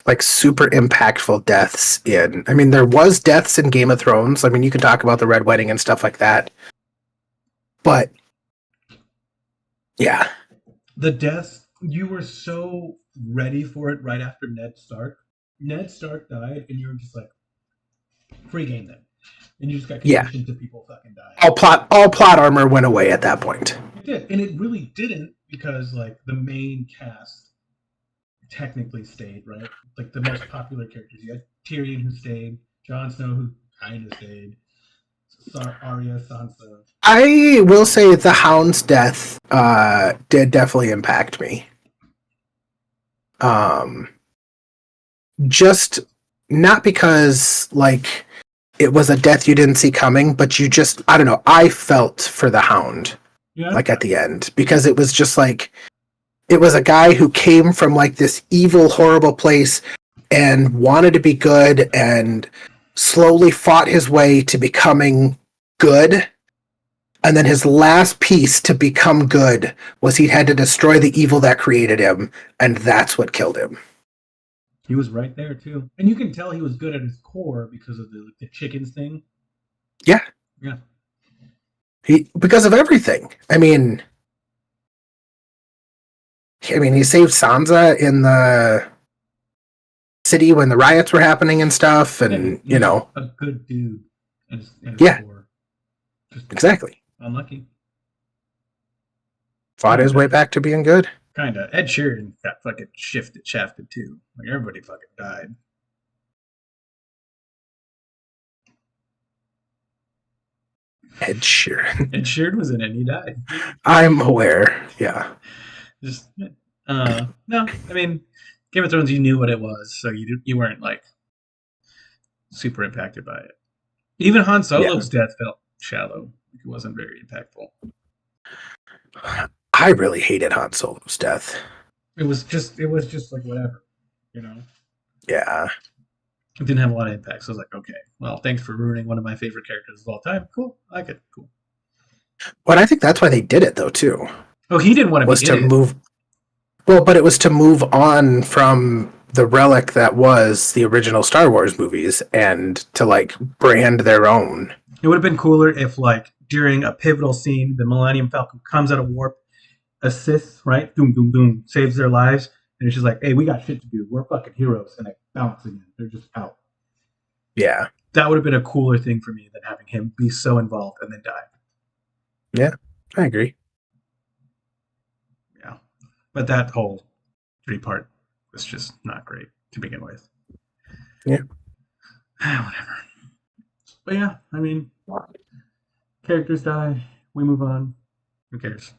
like super impactful deaths in. I mean, there was deaths in Game of Thrones. I mean, you can talk about the Red Wedding and stuff like that. But yeah. The deaths, you were so ready for it right after Ned Stark. Ned Stark died, and you were just like, free game then. And you just got conditioned to people fucking dying. All plot armor went away at that point. It did. And it really didn't because like the main cast technically stayed, right? Like the most popular characters. You had Tyrion who stayed, Jon Snow who kind of stayed, Arya, Sansa. I will say the Hound's death did definitely impact me. Just not because like it was a death you didn't see coming, but you just, I don't know, I felt for the Hound. Yeah. Like at the end, because it was just like, it was a guy who came from like this evil, horrible place and wanted to be good and slowly fought his way to becoming good. And then his last piece to become good was he had to destroy the evil that created him. And that's what killed him. He was right there too. And you can tell he was good at his core because of the chickens thing. Yeah. Yeah. Because of everything. I mean, he saved Sansa in the city when the riots were happening and stuff, and you know, a good dude. In his core. Just exactly. Unlucky. Fought his way back to being good. Kinda. Ed Sheeran got fucking shafted too. Like everybody fucking died. Ed Sheeran was in it and he died. I'm aware. Yeah. Just no, I mean, Game of Thrones, you knew what it was, so you weren't like super impacted by it. Even Han Solo's death felt shallow. It wasn't very impactful. I really hated Han Solo's death. It was just like whatever, you know. Yeah. It didn't have a lot of impact. So I was like, okay, well, thanks for ruining one of my favorite characters of all time. Cool, I like it. Cool. Well, I think that's why they did it though too. Oh, he didn't want to was to move. Well, but it was to move on from the relic that was the original Star Wars movies and to like brand their own. It would have been cooler if like during a pivotal scene, the Millennium Falcon comes out of warp, assists, right? Doom, doom, doom, saves their lives. And it's just like, hey, we got shit to do. We're fucking heroes. And they bounce again. They're just out. Yeah. That would have been a cooler thing for me than having him be so involved and then die. Yeah, I agree. Yeah. But that whole 3-part was just not great to begin with. Yeah. Whatever. But yeah, I mean, characters die. We move on. Who cares?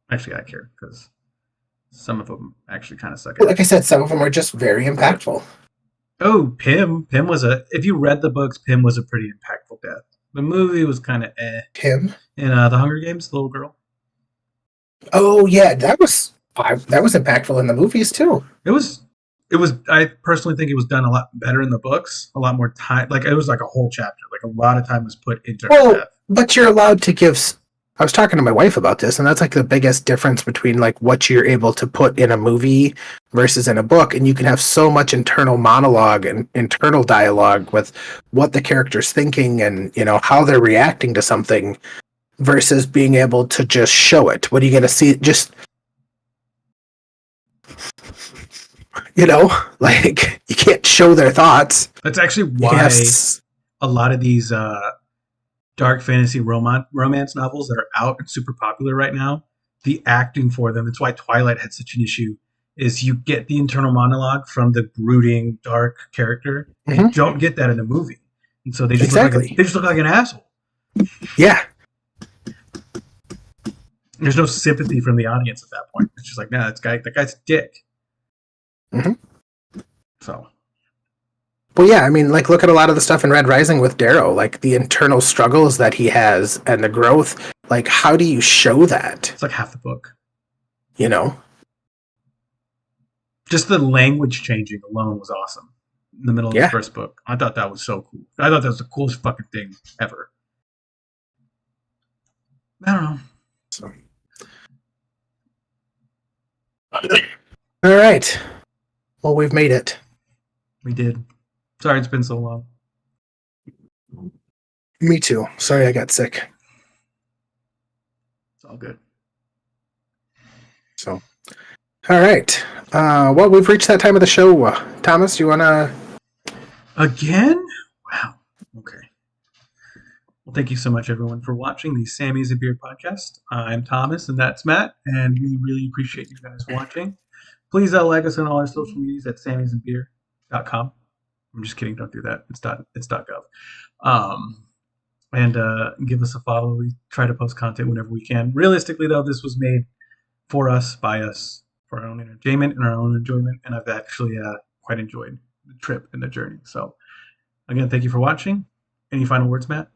Actually, I care because some of them actually kind of suck. Like I said, some of them are just very impactful. Oh, Pym. Pym was if you read the books, Pym was a pretty impactful death. The movie was kind of Pym? In The Hunger Games, the little girl. Oh, yeah. That was impactful in the movies, too. It was. I personally think it was done a lot better in the books. A lot more time. Like, it was like a whole chapter. Like, a lot of time was put into her death. But you're allowed to give... I was talking to my wife about this, and that's like the biggest difference between like what you're able to put in a movie versus in a book. And you can have so much internal monologue and internal dialogue with what the character's thinking and, you know, how they're reacting to something versus being able to just show it. What are you going to see? Just You know, like you can't show their thoughts. That's actually You can why have a lot of these dark fantasy romance novels that are out and super popular right now, the acting for them, it's why Twilight had such an issue, is you get the internal monologue from the brooding, dark character. You Mhm. don't get that in the movie. And so they just Exactly. look like an asshole. Yeah. There's no sympathy from the audience at that point. It's just like, nah, that guy's a dick. Mhm. So Well, yeah, I mean, like, look at a lot of the stuff in Red Rising with Darrow, like the internal struggles that he has and the growth. Like, how do you show that? it's like half the book. You know? Just the language changing alone was awesome in the middle of Yeah. the first book. I thought that was so cool. I thought that was the coolest fucking thing ever. I don't know. So. All right. Well, we've made it. We did. Sorry it's been so long. Me too. Sorry I got sick. It's all good. So, all right. Well, we've reached that time of the show. Thomas, you want to? Again? Wow. Okay. Well, thank you so much, everyone, for watching the Sammy's and Beer podcast. I'm Thomas, and that's Matt, and we really appreciate you guys watching. Please like us on all our social medias at sammysandbeer.com. I'm just kidding. Don't do that. It's .gov. And give us a follow. We try to post content whenever we can. Realistically, though, this was made for us, by us, for our own entertainment and our own enjoyment, and I've actually quite enjoyed the trip and the journey. So, again, thank you for watching. Any final words, Matt?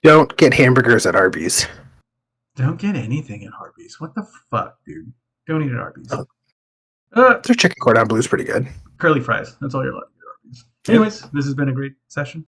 Don't get hamburgers at Arby's. Don't get anything at Arby's. What the fuck, dude? Don't eat at Arby's. Their chicken cordon bleu is pretty good. Curly fries. That's all you're allowed to get at Arby's. Anyways, this has been a great session.